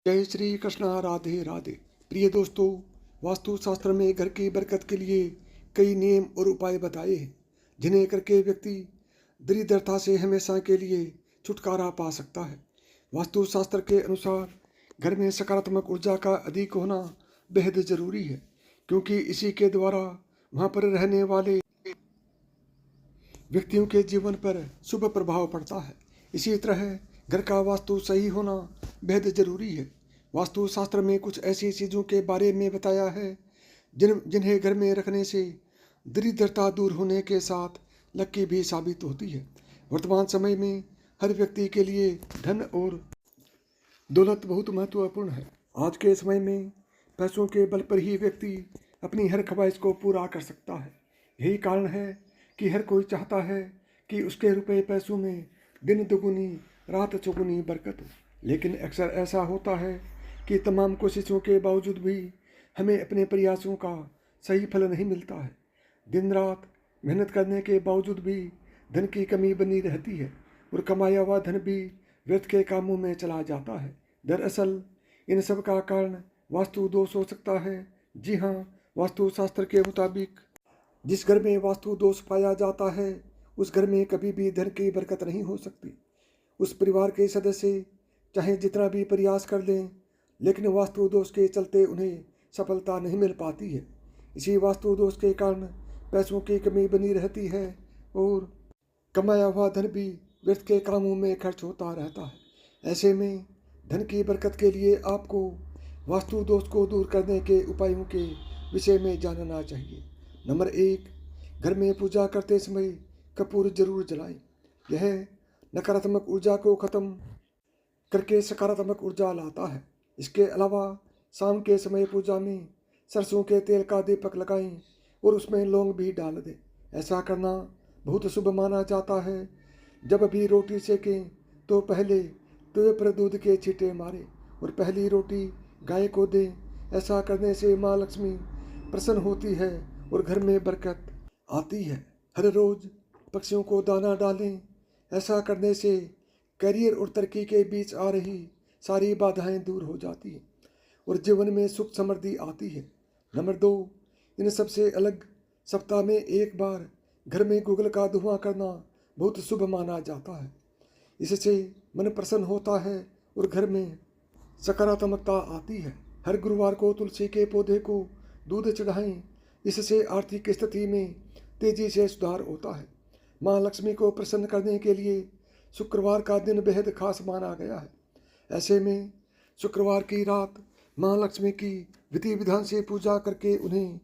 जय श्री कृष्णा, राधे राधे। प्रिय दोस्तों, वास्तुशास्त्र में घर की बरकत के लिए कई नियम और उपाय बताए हैं, जिन्हें करके व्यक्ति दरिद्रता से हमेशा के लिए छुटकारा पा सकता है। वास्तुशास्त्र के अनुसार घर में सकारात्मक ऊर्जा का अधिक होना बेहद जरूरी है, क्योंकि इसी के द्वारा वहाँ पर रहने वाले व्यक्तियों के जीवन पर शुभ प्रभाव पड़ता है। इसी तरह घर का वास्तु सही होना बेहद जरूरी है। वास्तुशास्त्र में कुछ ऐसी चीज़ों के बारे में बताया है जिन्हें घर में रखने से दरिद्रता दूर होने के साथ लक्की भी साबित होती है। वर्तमान समय में हर व्यक्ति के लिए धन और दौलत बहुत महत्वपूर्ण है। आज के समय में पैसों के बल पर ही व्यक्ति अपनी हर ख्वाहिश को पूरा कर सकता है। यही कारण है कि हर कोई चाहता है कि उसके रुपए पैसों में दिन दुगुनी रात चौगुनी बरकत हो। लेकिन अक्सर ऐसा होता है कि तमाम कोशिशों के बावजूद भी हमें अपने प्रयासों का सही फल नहीं मिलता है। दिन रात मेहनत करने के बावजूद भी धन की कमी बनी रहती है और कमाया हुआ धन भी व्यर्थ के कामों में चला जाता है। दरअसल इन सब का कारण वास्तु दोष हो सकता है। जी हाँ, वास्तुशास्त्र के मुताबिक जिस घर में वास्तु दोष पाया जाता है उस घर में कभी भी धन की बरकत नहीं हो सकती। उस परिवार के सदस्य चाहे जितना भी प्रयास कर लें, लेकिन वास्तु दोष के चलते उन्हें सफलता नहीं मिल पाती है। इसी वास्तु दोष के कारण पैसों की कमी बनी रहती है और कमाया हुआ धन भी व्यर्थ के कामों में खर्च होता रहता है। ऐसे में धन की बरकत के लिए आपको वास्तु दोष को दूर करने के उपायों के विषय में जानना चाहिए। नंबर 1, घर में पूजा करते समय कपूर जरूर जलाएं। यह नकारात्मक ऊर्जा को खत्म करके सकारात्मक ऊर्जा लाता है। इसके अलावा शाम के समय पूजा में सरसों के तेल का दीपक लगाएं और उसमें लौंग भी डाल दें। ऐसा करना बहुत शुभ माना जाता है। जब भी रोटी सेकें तो पहले तवे पर दूध के छींटे मारें और पहली रोटी गाय को दें। ऐसा करने से माँ लक्ष्मी प्रसन्न होती है और घर में बरकत आती है। हर रोज पक्षियों को दाना डालें। ऐसा करने से करियर और तरक्की के बीच आ रही सारी बाधाएं दूर हो जाती हैं और जीवन में सुख समृद्धि आती है। नंबर 2, इन सबसे अलग सप्ताह में एक बार घर में गूगल का धुआं करना बहुत शुभ माना जाता है। इससे मन प्रसन्न होता है और घर में सकारात्मकता आती है। हर गुरुवार को तुलसी के पौधे को दूध चढ़ाएं। इससे आर्थिक स्थिति में तेजी से सुधार होता है। माँ लक्ष्मी को प्रसन्न करने के लिए शुक्रवार का दिन बेहद खास माना गया है। ऐसे में शुक्रवार की रात माँ लक्ष्मी की विधि विधान से पूजा करके उन्हें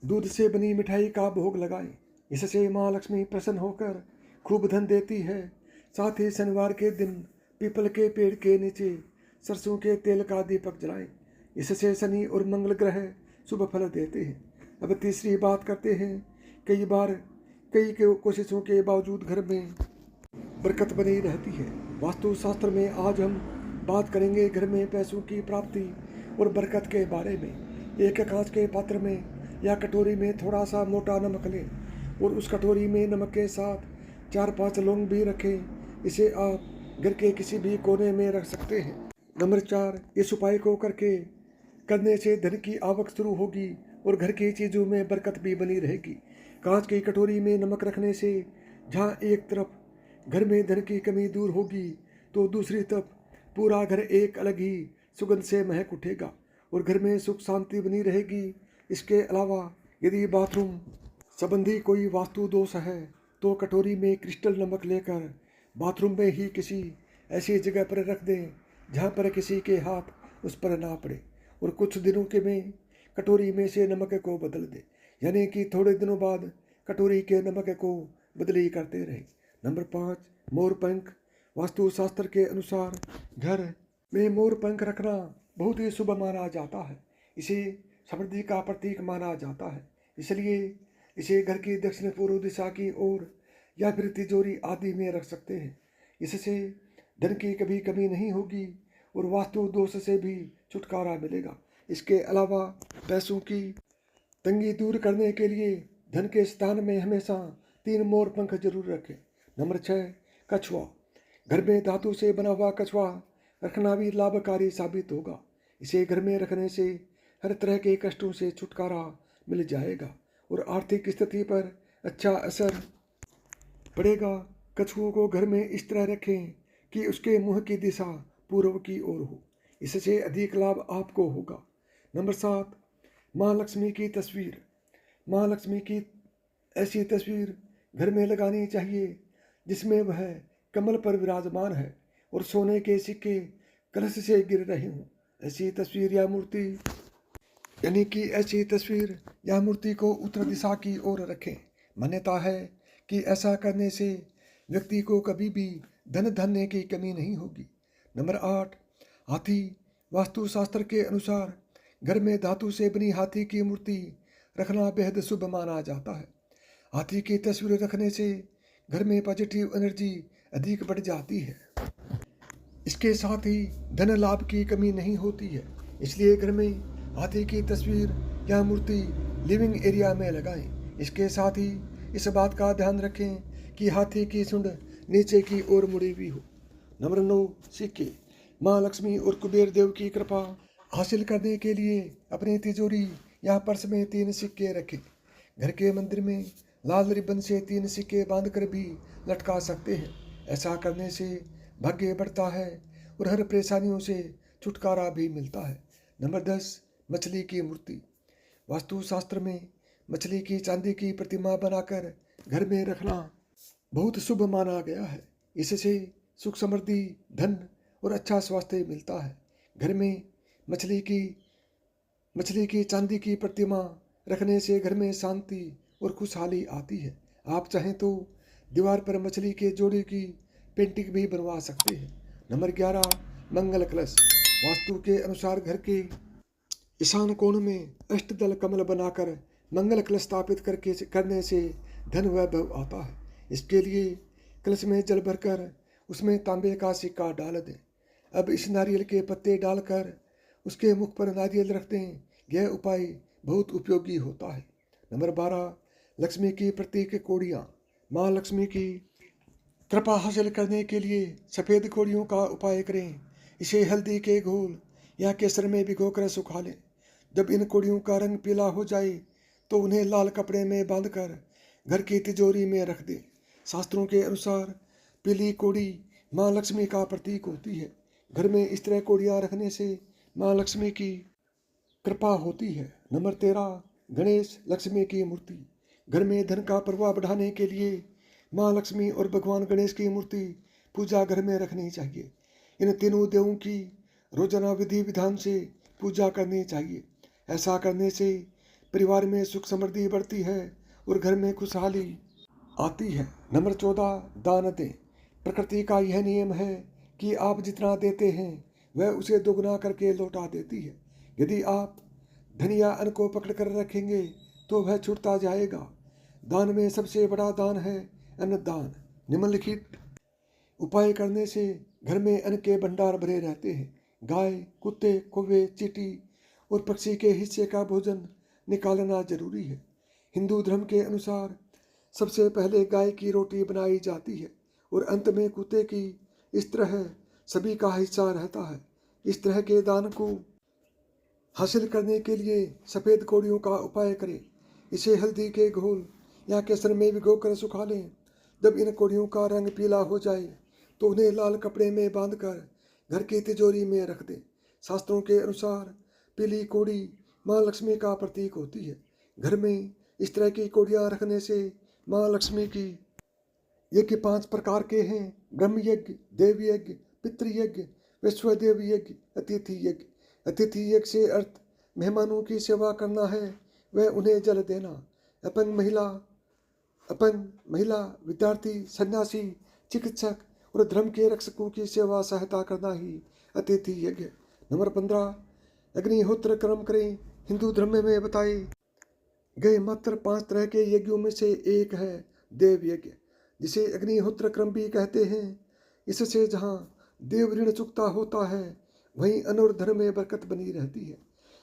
दूध से बनी मिठाई का भोग लगाएं। इससे माँ लक्ष्मी प्रसन्न होकर खूब धन देती है। साथ ही शनिवार के दिन पीपल के पेड़ के नीचे सरसों के तेल का दीपक जलाएं। इससे शनि और मंगल ग्रह शुभ फल देते हैं। अब तीसरी बात करते हैं। कई कोशिशों के बावजूद घर में बरकत बनी रहती है। वास्तुशास्त्र में आज हम बात करेंगे घर में पैसों की प्राप्ति और बरकत के बारे में। एक कांच के पात्र में या कटोरी में थोड़ा सा मोटा नमक लें और उस कटोरी में नमक के साथ 4-5 लौंग भी रखें। इसे आप घर के किसी भी कोने में रख सकते हैं। नंबर 4, इस उपाय को करने से धन की आवक शुरू होगी और घर की चीज़ों में बरकत भी बनी रहेगी। कांच की कटोरी में नमक रखने से जहाँ एक तरफ घर में धन की कमी दूर होगी तो दूसरी तरफ पूरा घर एक अलग ही सुगंध से महक उठेगा और घर में सुख शांति बनी रहेगी। इसके अलावा यदि बाथरूम संबंधी कोई वास्तु दोष है तो कटोरी में क्रिस्टल नमक लेकर बाथरूम में ही किसी ऐसी जगह पर रख दें जहाँ पर किसी के हाथ उस पर ना पड़े और कुछ दिनों के में कटोरी में से नमक को बदल दें, यानी कि थोड़े दिनों बाद कटोरी के नमक को बदली करते रहें। नंबर 5, मोर पंख। वास्तुशास्त्र के अनुसार घर में मोर पंख रखना बहुत ही शुभ माना जाता है। इसे समृद्धि का प्रतीक माना जाता है, इसलिए इसे घर की दक्षिण पूर्व दिशा की ओर या फिर तिजोरी आदि में रख सकते हैं। इससे धन की कभी कमी नहीं होगी और वास्तु दोष से भी छुटकारा मिलेगा। इसके अलावा पैसों की तंगी दूर करने के लिए धन के स्थान में हमेशा 3 मोर पंख जरूर रखें। नंबर 6, कछुआ। घर में धातु से बना हुआ कछुआ रखना भी लाभकारी साबित होगा। इसे घर में रखने से हर तरह के कष्टों से छुटकारा मिल जाएगा और आर्थिक स्थिति पर अच्छा असर पड़ेगा। कछुओं को घर में इस तरह रखें कि उसके मुंह की दिशा पूर्व की ओर हो, इससे अधिक लाभ आपको होगा। नंबर 7, माँ लक्ष्मी की तस्वीर। माँ लक्ष्मी की ऐसी तस्वीर घर में लगानी चाहिए जिसमें वह कमल पर विराजमान है और सोने के सिक्के कलश से गिर रहे हों। ऐसी तस्वीर या मूर्ति यानी कि ऐसी तस्वीर या मूर्ति को उत्तर दिशा की ओर रखें। मान्यता है कि ऐसा करने से व्यक्ति को कभी भी धन धान्य की कमी नहीं होगी। नंबर 8, हाथी। वास्तुशास्त्र के अनुसार घर में धातु से बनी हाथी की मूर्ति रखना बेहद शुभ माना जाता है। हाथी की तस्वीर रखने से घर में पॉजिटिव एनर्जी अधिक बढ़ जाती है। इसके साथ ही धन लाभ की कमी नहीं होती है, इसलिए घर में हाथी की तस्वीर या मूर्ति लिविंग एरिया में लगाएं। इसके साथ ही इस बात का ध्यान रखें कि हाथी की सूंड नीचे की ओर मुड़ी हुई हो। नंबर 9, सिक्के। माँ लक्ष्मी और कुबेर देव की कृपा हासिल करने के लिए अपनी तिजोरी या पर्स में 3 सिक्के रखें। घर के मंदिर में लाल रिबन से 3 सिक्के बांधकर भी लटका सकते हैं। ऐसा करने से भाग्य बढ़ता है और हर परेशानियों से छुटकारा भी मिलता है। नंबर 10, मछली की मूर्ति। वास्तुशास्त्र में मछली की चांदी की प्रतिमा बनाकर घर में रखना बहुत शुभ माना गया है। इससे सुख समृद्धि, धन और अच्छा स्वास्थ्य मिलता है। घर में मछली की चांदी की प्रतिमा रखने से घर में शांति और खुशहाली आती है। आप चाहें तो दीवार पर मछली के जोड़े की पेंटिंग भी बनवा सकते हैं। नंबर 11, मंगल कलश। वास्तु के अनुसार घर के ईशान कोण में अष्टदल कमल बनाकर मंगल कलश स्थापित करने से धन वैभव आता है। इसके लिए कलश में जल भरकर उसमें तांबे का सिक्का डाल दें। अब इस नारियल के पत्ते डालकर उसके मुख पर नारियल रख दें। यह उपाय बहुत उपयोगी होता है। नंबर 12, लक्ष्मी की प्रतीक कोड़ियाँ। माँ लक्ष्मी की कृपा हासिल करने के लिए सफ़ेद कोड़ियों का उपाय करें। इसे हल्दी के घोल या केसर में भिगोकर सुखा लें। जब इन कोड़ियों का रंग पीला हो जाए तो उन्हें लाल कपड़े में बांधकर घर की तिजोरी में रख दें। शास्त्रों के अनुसार पीली कोड़ी माँ लक्ष्मी का प्रतीक होती है। घर में इस तरह कोड़ियाँ रखने से माँ लक्ष्मी की कृपा होती है। नंबर 13, गणेश लक्ष्मी की मूर्ति। घर में धन का प्रवाह बढ़ाने के लिए माँ लक्ष्मी और भगवान गणेश की मूर्ति पूजा घर में रखनी चाहिए। इन तीनों देवों की रोजाना विधि विधान से पूजा करनी चाहिए। ऐसा करने से परिवार में सुख समृद्धि बढ़ती है और घर में खुशहाली आती है। नंबर 14, दान दें। प्रकृति का यह नियम है कि आप जितना देते हैं वह उसे दोगुना करके लौटा देती है। यदि आप धन या अन्न को पकड़ कर रखेंगे तो वह छूटता जाएगा। दान में सबसे बड़ा दान है अन्नदान। निम्नलिखित उपाय करने से घर में अन्न के भंडार भरे रहते हैं। गाय, कुत्ते, कौवे, चींटी और पक्षी के हिस्से का भोजन निकालना जरूरी है। हिंदू धर्म के अनुसार सबसे पहले गाय की रोटी बनाई जाती है और अंत में कुत्ते की। इस तरह सभी का हिस्सा रहता है। इस तरह के दान को हासिल करने के लिए सफ़ेद कौड़ियों का उपाय करें। इसे हल्दी के घोल या केसर में भिगोकर सुखा लें। जब इन कौड़ियों का रंग पीला हो जाए तो उन्हें लाल कपड़े में बांधकर घर की तिजोरी में रख दें। शास्त्रों के अनुसार पीली कौड़ी माँ लक्ष्मी का प्रतीक होती है। घर में इस तरह की कौड़ियाँ रखने से माँ लक्ष्मी की यज्ञ 5 प्रकार के हैं: ब्रह्म यज्ञ, देव यज्ञ, पितृयज्ञ, वैश्वदेव यज्ञ, अतिथि यज्ञ। अतिथि यज्ञ से अर्थ मेहमानों की सेवा करना है, वह उन्हें जल देना। अपंग महिला, विद्यार्थी, सन्यासी, चिकित्सक और धर्म के रक्षकों की सेवा सहायता करना ही अतिथि यज्ञ। नंबर 15, अग्निहोत्र कर्म करें। हिंदू धर्म में बताए गए मात्र 5 तरह के यज्ञों में से एक है देव यज्ञ, जिसे अग्निहोत्र क्रम भी कहते हैं। इससे जहाँ देव ऋण चुकता होता है वहीं अन्न और धन में बरकत बनी रहती है।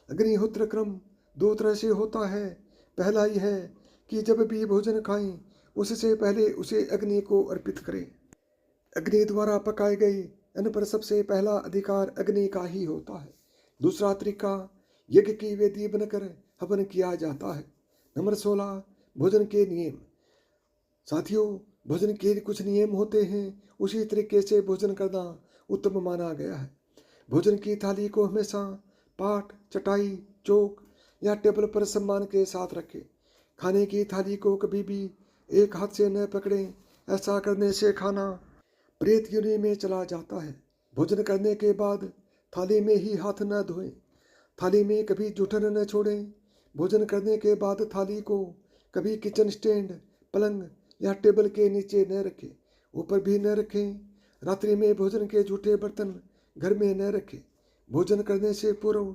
अग्निहोत्र क्रम 2 तरह से होता है। पहला यह है कि जब भी भोजन खाएं उससे पहले उसे अग्नि को अर्पित करें। अग्नि द्वारा पकाए गए इन पर सबसे पहला अधिकार अग्नि का ही होता है। दूसरा तरीका, यज्ञ की वेदी बनकर हवन किया जाता है। नंबर 16, भोजन के नियम। साथियों, भोजन के कुछ नियम होते हैं, उसी तरीके से भोजन करना उत्तम माना गया है। भोजन की थाली को हमेशा पाट, चटाई, चौक या टेबल पर सम्मान के साथ रखें। खाने की थाली को कभी भी एक हाथ से न पकड़ें, ऐसा करने से खाना प्रेत योनि में चला जाता है। भोजन करने के बाद थाली में ही हाथ न धोएं। थाली में कभी जूठन न छोड़ें। भोजन करने के बाद थाली को कभी किचन स्टैंड, पलंग या टेबल के नीचे न रखें, ऊपर भी न रखें। रात्रि में भोजन के जूठे बर्तन घर में न रखें। भोजन करने से पूर्व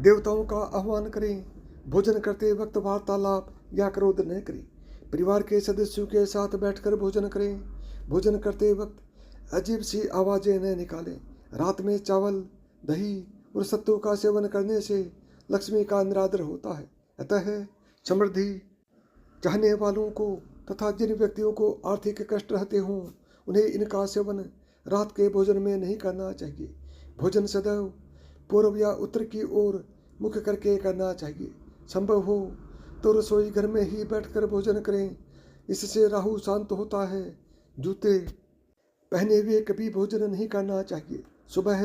देवताओं का आह्वान करें। भोजन करते वक्त वार्तालाप या क्रोध न करें। परिवार के सदस्यों के साथ बैठकर भोजन करें। भोजन करते वक्त अजीब सी आवाज़ें न निकालें। रात में चावल, दही और सत्तू का सेवन करने से लक्ष्मी का निरादर होता है। अतः समृद्धि चाहने वालों को तथा जिन व्यक्तियों को आर्थिक कष्ट रहते हों, उन्हें इनका सेवन रात के भोजन में नहीं करना चाहिए। भोजन सदैव पूर्व या उत्तर की ओर मुख करके करना चाहिए। संभव हो तो रसोई घर में ही बैठकर भोजन करें, इससे राहु शांत होता है। जूते पहने हुए कभी भोजन नहीं करना चाहिए। सुबह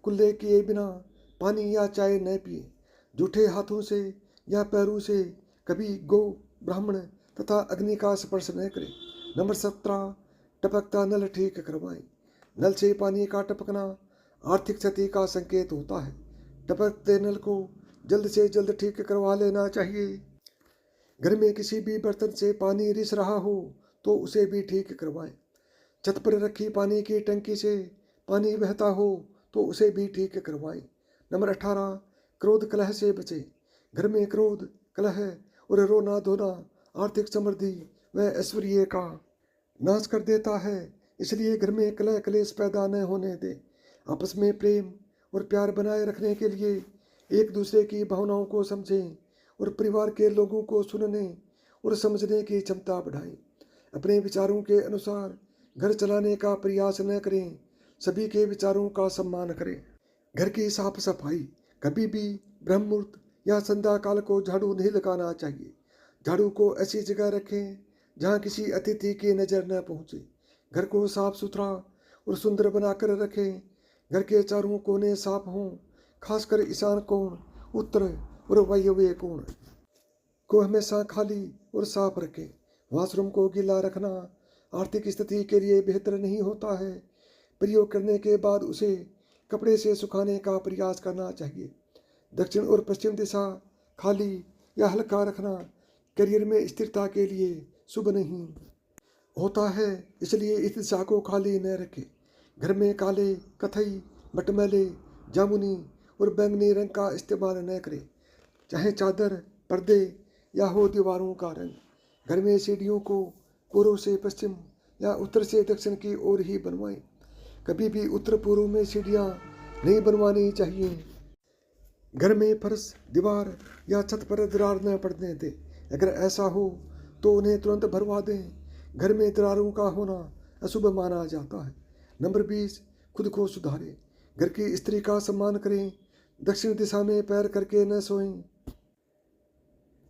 कुल्ले किए बिना पानी या चाय न पिए। जूठे हाथों से या पैरों से कभी गौ, ब्राह्मण तथा अग्नि का स्पर्श न करें। नंबर 17, टपकता नल ठीक करवाएं। नल से पानी का टपकना आर्थिक क्षति का संकेत होता है। टपकते नल को जल्द से जल्द ठीक करवा लेना चाहिए। घर में किसी भी बर्तन से पानी रिस रहा हो तो उसे भी ठीक करवाएं। छत पर रखी पानी की टंकी से पानी बहता हो तो उसे भी ठीक करवाएं। नंबर 18, क्रोध कलह से बचें। घर में क्रोध, कलह और रोना धोना आर्थिक समृद्धि व ऐश्वर्य का नाश कर देता है। इसलिए घर में कलह कलेश पैदा न होने दें। आपस में प्रेम और प्यार बनाए रखने के लिए एक दूसरे की भावनाओं को समझें और परिवार के लोगों को सुनने और समझने की क्षमता बढ़ाएं। अपने विचारों के अनुसार घर चलाने का प्रयास न करें। सभी के विचारों का सम्मान करें। घर की साफ सफाई, कभी भी ब्रह्म मुहूर्त या संध्या काल को झाड़ू नहीं लगाना चाहिए। झाड़ू को ऐसी जगह रखें जहाँ किसी अतिथि की नज़र न पहुँचे। घर को साफ सुथरा और सुंदर बनाकर रखें। घर के चारों कोने साफ हों, खासकर ईशान कोण, उत्तर और वायव्य कोण को हमेशा खाली और साफ रखें। वॉशरूम को गीला रखना आर्थिक स्थिति के लिए बेहतर नहीं होता है। प्रयोग करने के बाद उसे कपड़े से सुखाने का प्रयास करना चाहिए। दक्षिण और पश्चिम दिशा खाली या हल्का रखना करियर में स्थिरता के लिए शुभ नहीं होता है, इसलिए इस दिशा को खाली न रखें। घर में काले, कथई, मटमैले, जामुनी और बैंगनी रंग का इस्तेमाल न करें, चाहे चादर, पर्दे या हो दीवारों का रंग। घर में सीढ़ियों को पूर्व से पश्चिम या उत्तर से दक्षिण की ओर ही बनवाएं। कभी भी उत्तर पूर्व में सीढ़ियाँ नहीं बनवानी चाहिए। घर में फर्श, दीवार या छत पर दरार न पड़ने दें। अगर ऐसा हो तो उन्हें तुरंत भरवा दें। घर में दरारों का होना अशुभ माना जाता है। नंबर 20, खुद को सुधारें। घर की स्त्री का सम्मान करें। दक्षिण दिशा में पैर करके न सोएं।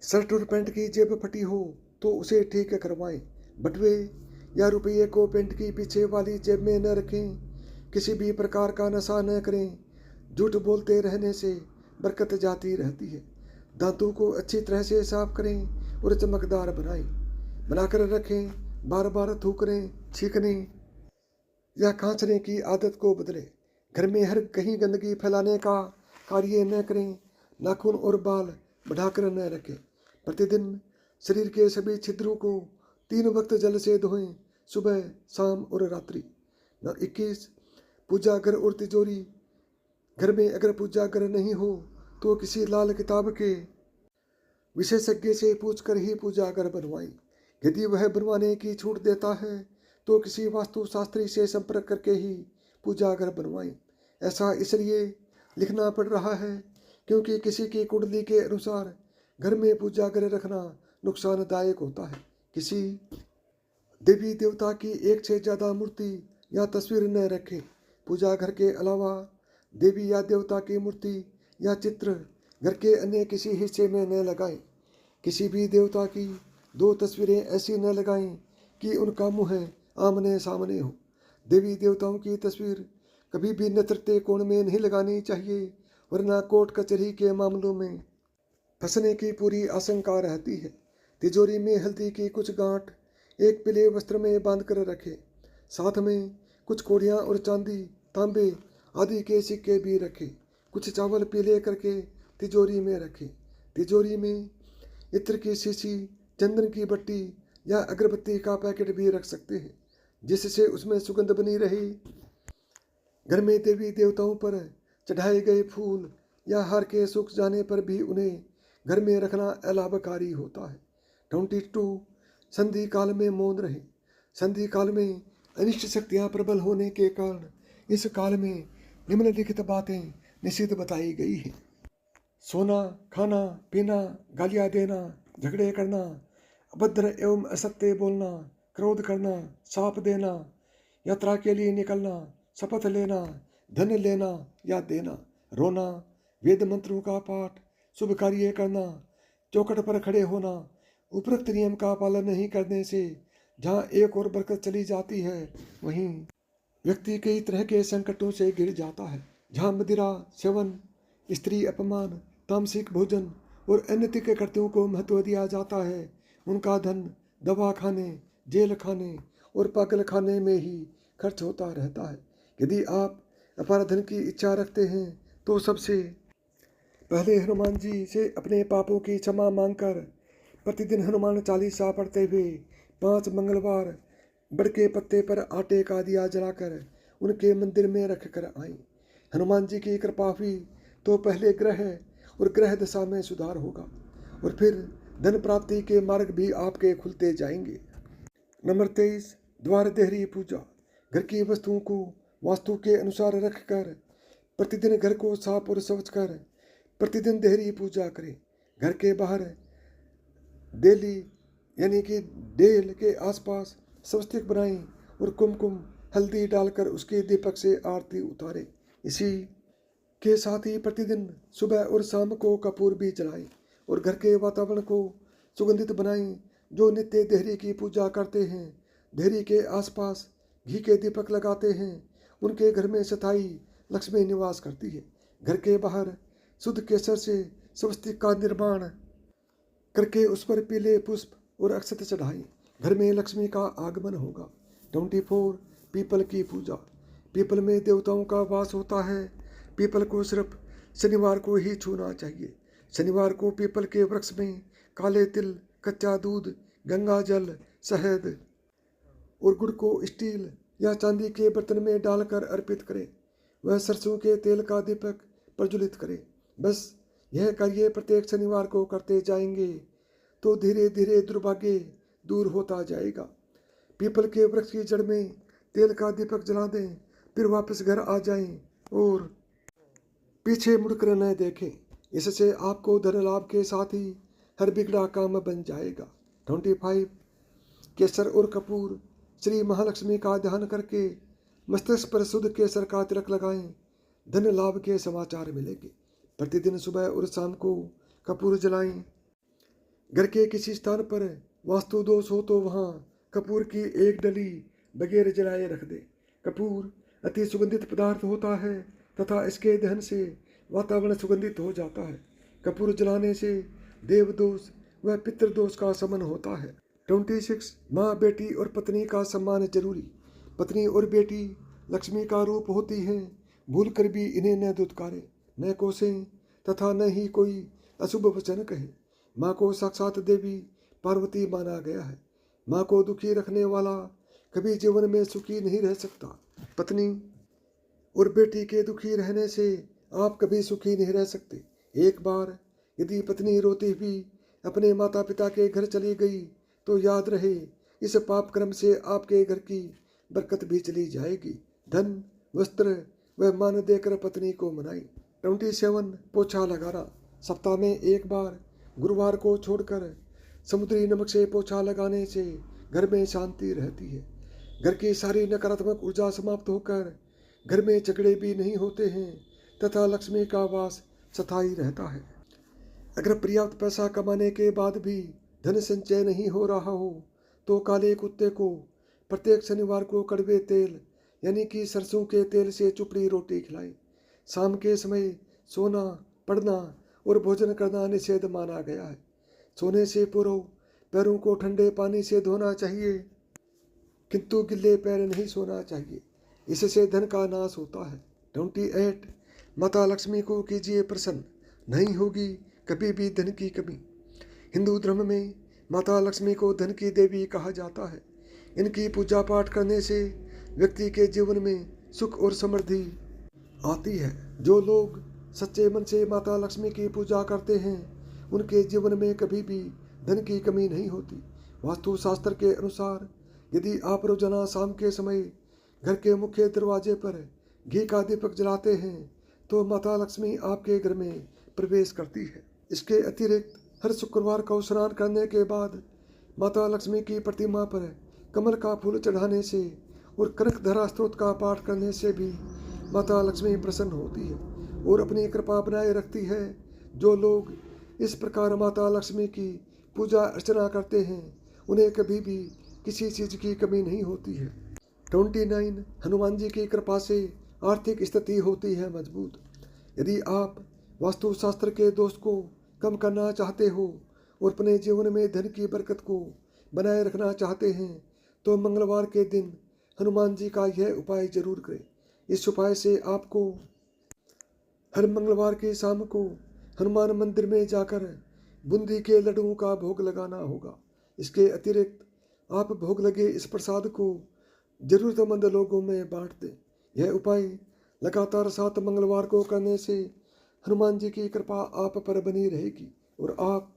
शर्ट और पैंट की जेब फटी हो तो उसे ठीक करवाएं। बटुए या रुपये को पैंट की पीछे वाली जेब में न रखें। किसी भी प्रकार का नशा न करें। झूठ बोलते रहने से बरकत जाती रहती है। दांतों को अच्छी तरह से साफ करें और चमकदार बनाकर रखें। बार बार थूकने, छींकने या खांसने की आदत को बदलें। घर में हर कहीं गंदगी फैलाने का कार्य न करें। नाखून और बाल बढ़ाकर न रखें। प्रतिदिन शरीर के सभी छिद्रों को 3 वक्त जल से धोएं, सुबह, शाम और रात्रि। 21, पूजा घर और तिजोरी। घर में अगर पूजा घर नहीं हो तो किसी लाल किताब के विशेषज्ञ से पूछकर ही पूजा घर बनवाएं। यदि वह बनवाने की छूट देता है तो किसी वास्तुशास्त्री से संपर्क करके ही पूजा घर बनवाएं। ऐसा इसलिए लिखना पड़ रहा है क्योंकि किसी की कुंडली के अनुसार घर में पूजा घर रखना नुकसानदायक होता है। किसी देवी देवता की एक से ज़्यादा मूर्ति या तस्वीर न रखें। पूजा घर के अलावा देवी या देवता की मूर्ति या चित्र घर के अन्य किसी हिस्से में न लगाएं। किसी भी देवता की 2 तस्वीरें ऐसी न लगाएं कि उनका मुंह आमने सामने हो। देवी देवताओं की तस्वीर कभी भी नेतृत्व कोण में नहीं लगानी चाहिए, वरना कोर्ट कचहरी के मामलों में फंसने की पूरी आशंका रहती है। तिजोरी में हल्दी की कुछ गांठ एक पीले वस्त्र में बांध कर रखें। साथ में कुछ कौड़ियाँ और चांदी, तांबे आदि के सिक्के भी रखें। कुछ चावल पीले करके तिजोरी में रखें। तिजोरी में इत्र की शीशी, चंदन की बट्टी या अगरबत्ती का पैकेट भी रख सकते हैं, जिससे उसमें सुगंध बनी रहे। घर में देवी देवताओं पर चढ़ाए गए फूल या हार के सूख जाने पर भी उन्हें घर में रखना अलाभकारी होता है। 22 संधि काल में मौन रहे। संधि काल में अनिष्ट शक्तियाँ प्रबल होने के कारण इस काल में निम्नलिखित बातें निषिद्ध बताई गई हैं। सोना, खाना, पीना, गालियाँ देना, झगड़े करना, अभद्र एवं असत्य बोलना, क्रोध करना, शाप देना, यात्रा के लिए निकलना, शपथ लेना, धन लेना या देना, रोना, वेद मंत्रों का पाठ, शुभ कार्य करना, चौखट पर खड़े होना। उपरोक्त नियम का पालन नहीं करने से जहाँ एक और बरकत चली जाती है, वहीं व्यक्ति कई तरह के संकटों से गिर जाता है। जहाँ मदिरा सेवन, स्त्री अपमान, तामसिक भोजन और अनैतिक कृत्यों को महत्व दिया जाता है, उनका धन दवा खाने, जेल खाने और पागल खाने में ही खर्च होता रहता है। यदि आप अपार धन की इच्छा रखते हैं तो सबसे पहले हनुमान जी से अपने पापों की क्षमा मांगकर प्रतिदिन हनुमान चालीसा पढ़ते हुए 5 मंगलवार बड़ के पत्ते पर आटे का दिया जलाकर उनके मंदिर में रख कर आएं। हनुमान जी की कृपा हुई तो पहले ग्रह और ग्रह दशा में सुधार होगा और फिर धन प्राप्ति के मार्ग भी आपके खुलते जाएंगे। नंबर 23, द्वार देहरी पूजा। घर की वस्तुओं को वास्तु के अनुसार रखकर प्रतिदिन घर को साफ और स्वच्छ कर प्रतिदिन देहरी पूजा करें। घर के बाहर देली यानी कि डेल के आसपास स्वस्तिक बनाएं और कुमकुम हल्दी डालकर उसके दीपक से आरती उतारें। इसी के साथ ही प्रतिदिन सुबह और शाम को कपूर भी जलाएं और घर के वातावरण को सुगंधित बनाएं। जो नित्य देहरी की पूजा करते हैं, देहरी के आसपास घी के दीपक लगाते हैं, उनके घर में स्थायी लक्ष्मी निवास करती है। घर के बाहर शुद्ध केसर से स्वस्तिक का निर्माण करके उस पर पीले पुष्प और अक्षत चढ़ाएं। घर में लक्ष्मी का आगमन होगा। 24, पीपल की पूजा। पीपल में देवताओं का वास होता है। पीपल को सिर्फ शनिवार को ही छूना चाहिए। शनिवार को पीपल के वृक्ष में काले तिल, कच्चा दूध, गंगा जल, शहद और गुड़ को स्टील या चांदी के बर्तन में डालकर अर्पित करें। वह सरसों के तेल का दीपक प्रज्वलित करें। बस यह कार्य प्रत्येक शनिवार को करते जाएंगे तो धीरे धीरे दुर्भाग्य दूर होता जाएगा। पीपल के वृक्ष की जड़ में तेल का दीपक जला दें, फिर वापस घर आ जाएं और पीछे मुड़कर न देखें। इससे आपको धन लाभ के साथ ही हर बिगड़ा काम बन जाएगा। 25, केसर और कपूर। श्री महालक्ष्मी का ध्यान करके मस्तिष्क पर शुद्ध केसर का तिलक लगाएं, धन लाभ के समाचार मिलेंगे। प्रतिदिन सुबह और शाम को कपूर जलाएं। घर के किसी स्थान पर वास्तु दोष हो तो वहाँ कपूर की एक डली बगैर जलाए रख दे। कपूर अति सुगंधित पदार्थ होता है तथा इसके दहन से वातावरण सुगंधित हो जाता है। कपूर जलाने से देव दोष व पितृदोष का शमन होता है। 26, माँ, बेटी और पत्नी का सम्मान जरूरी। पत्नी और बेटी लक्ष्मी का रूप होती हैं। भूल कर भी इन्हें न दुत्कारें, न कोसें तथा न ही कोई अशुभ वचन कहें। माँ को साक्षात देवी पार्वती माना गया है। माँ को दुखी रखने वाला कभी जीवन में सुखी नहीं रह सकता। पत्नी और बेटी के दुखी रहने से आप कभी सुखी नहीं रह सकते। एक बार यदि पत्नी रोती हुई अपने माता पिता के घर चली गई तो याद रहे इस पाप क्रम से आपके घर की बरकत भी चली जाएगी। धन, वस्त्र व मान देकर पत्नी को मनाएं। 27, पोछा लगाना। सप्ताह में एक बार गुरुवार को छोड़कर समुद्री नमक से पोछा लगाने से घर में शांति रहती है। घर की सारी नकारात्मक ऊर्जा समाप्त होकर घर में झगड़े भी नहीं होते हैं तथा लक्ष्मी का वास स्थायी रहता है। अगर पर्याप्त पैसा कमाने के बाद भी धन संचय नहीं हो रहा हो तो काले कुत्ते को प्रत्येक शनिवार को कड़वे तेल यानी कि सरसों के तेल से चुपड़ी रोटी खिलाएं। शाम के समय सोना, पढ़ना और भोजन करना निषेध माना गया है। सोने से पूर्व पैरों को ठंडे पानी से धोना चाहिए, किंतु गिल्ले पैर नहीं सोना चाहिए, इससे धन का नाश होता है। 28 माता लक्ष्मी को कीजिए प्रसन्न, नहीं होगी कभी भी धन की कमी। हिंदू धर्म में माता लक्ष्मी को धन की देवी कहा जाता है। इनकी पूजा पाठ करने से व्यक्ति के जीवन में सुख और समृद्धि आती है। जो लोग सच्चे मन से माता लक्ष्मी की पूजा करते हैं उनके जीवन में कभी भी धन की कमी नहीं होती। वास्तु शास्त्र के अनुसार यदि आप रोजाना शाम के समय घर के मुख्य दरवाजे पर घी का दीपक जलाते हैं तो माता लक्ष्मी आपके घर में प्रवेश करती है। इसके अतिरिक्त हर शुक्रवार को स्नान करने के बाद माता लक्ष्मी की प्रतिमा पर कमल का फूल चढ़ाने से और कनकधारा स्तोत्र का पाठ करने से भी माता लक्ष्मी प्रसन्न होती है और अपनी कृपा बनाए रखती है। जो लोग इस प्रकार माता लक्ष्मी की पूजा अर्चना करते हैं उन्हें कभी भी किसी चीज़ की कमी नहीं होती है। 29 हनुमान जी की कृपा से आर्थिक स्थिति होती है मजबूत। यदि आप वास्तुशास्त्र के दोष को कम करना चाहते हो और अपने जीवन में धन की बरकत को बनाए रखना चाहते हैं तो मंगलवार के दिन हनुमान जी का यह उपाय जरूर करें। इस उपाय से आपको हर मंगलवार की शाम को हनुमान मंदिर में जाकर बूंदी के लड्डुओं का भोग लगाना होगा। इसके अतिरिक्त आप भोग लगे इस प्रसाद को जरूरतमंद लोगों में बांट दें। यह उपाय लगातार 7 मंगलवार को करने से हनुमान जी की कृपा आप पर बनी रहेगी और आप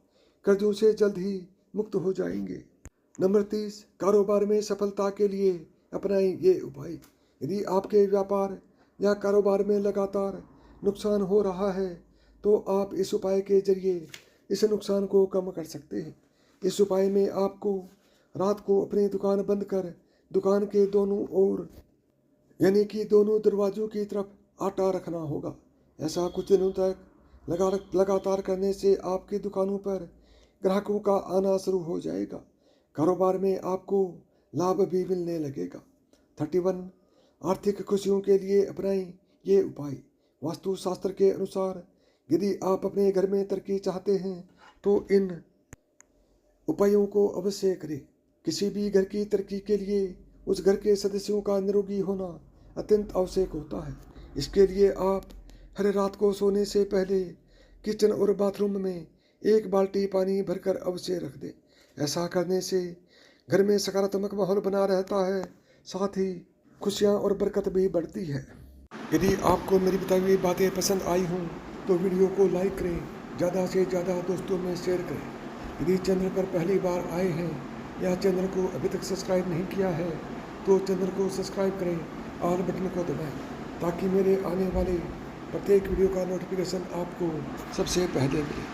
कर्जों से जल्द ही मुक्त हो जाएंगे। नंबर 30 कारोबार में सफलता के लिए अपनाएं ये उपाय। यदि आपके व्यापार या कारोबार में लगातार नुकसान हो रहा है तो आप इस उपाय के जरिए इस नुकसान को कम कर सकते हैं। इस उपाय में आपको रात को अपनी दुकान बंद कर दुकान के दोनों ओर यानी कि दोनों दरवाजों की तरफ आटा रखना होगा। ऐसा कुछ दिनों तक लगातार करने से आपकी दुकानों पर ग्राहकों का आना शुरू हो जाएगा। कारोबार में आपको लाभ भी मिलने लगेगा। 31 आर्थिक खुशियों के लिए अपनाएं ये उपाय। वास्तुशास्त्र के अनुसार यदि आप अपने घर में तरक्की चाहते हैं तो इन उपायों को अवश्य करें। किसी भी घर की तरक्की के लिए उस घर के सदस्यों का निरोगी होना अत्यंत आवश्यक होता है। इसके लिए आप हर रात को सोने से पहले किचन और बाथरूम में 1 बाल्टी पानी भरकर अवश्य रख दें। ऐसा करने से घर में सकारात्मक माहौल बना रहता है, साथ ही खुशियाँ और बरकत भी बढ़ती है। यदि आपको मेरी बताई हुई बातें पसंद आई हों तो वीडियो को लाइक करें, ज़्यादा से ज़्यादा दोस्तों में शेयर करें। यदि चैनल पर पहली बार आए हैं या चैनल को अभी तक सब्सक्राइब नहीं किया है तो चैनल को सब्सक्राइब करें, ऑल बटन को दबाएं ताकि मेरे आने वाले प्रत्येक वीडियो का नोटिफिकेशन आपको सबसे पहले मिले।